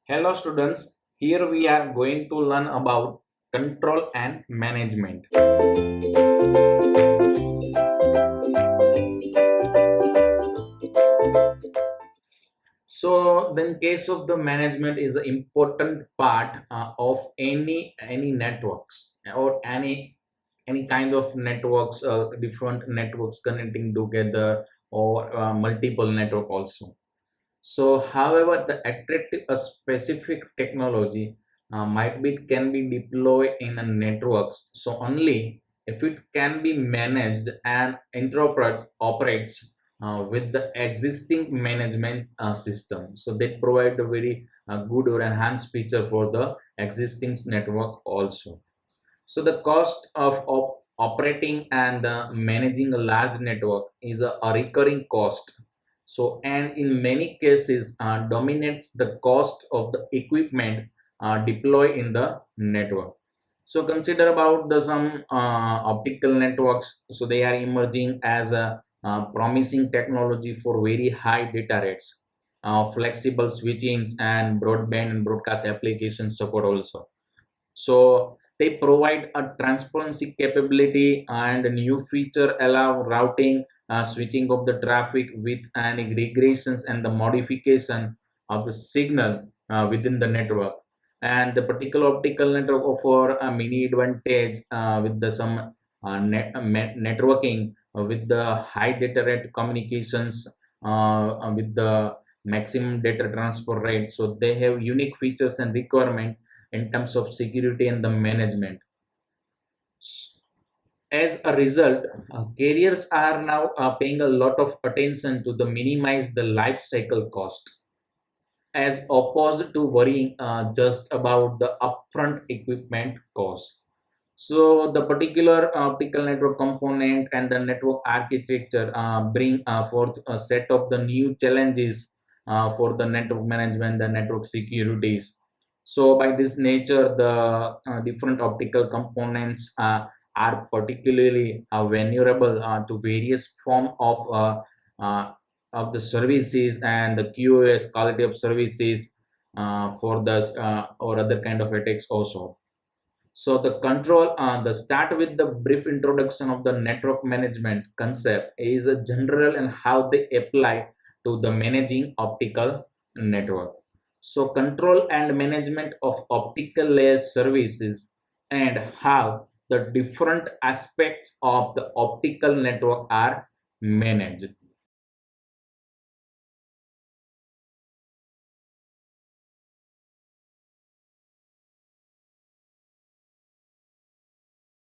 Hello students, here we are going to learn about control and management. So then case of the management is an important part of any networks or any kind of networks, different networks connecting together or multiple network also. So, however, the attractive a specific technology might be can be deployed in a networks. So only if it can be managed and interpret operates with the existing management system. So they provide a very good or enhanced feature for the existing network also. So the cost of operating and managing a large network is a recurring cost. So and in many cases dominates the cost of the equipment deployed in the network. So consider about the some optical networks. So they are emerging as a promising technology for very high data rates, flexible switchings and broadband and broadcast application support also. So they provide a transparency capability and a new feature allow routing, switching of the traffic with an regressions and the modification of the signal within the network. And the particular optical network offer a mini advantage with the some networking with the high data rate communications with the maximum data transfer rate. So they have unique features and requirement in terms of security and the management. As a result, carriers are now paying a lot of attention to the minimize the life cycle cost as opposed to worrying just about the upfront equipment cost. So the particular optical network component and the network architecture bring forth a set of the new challenges for the network management, the network securities. So by this nature, the different optical components are particularly vulnerable to various form uh, of the services and the QoS quality of services for the or other kind of attacks also. So the start with the brief introduction of the network management concept is a general and how they apply to the managing optical network. So control and management of optical layer services and how the different aspects of the optical network are managed.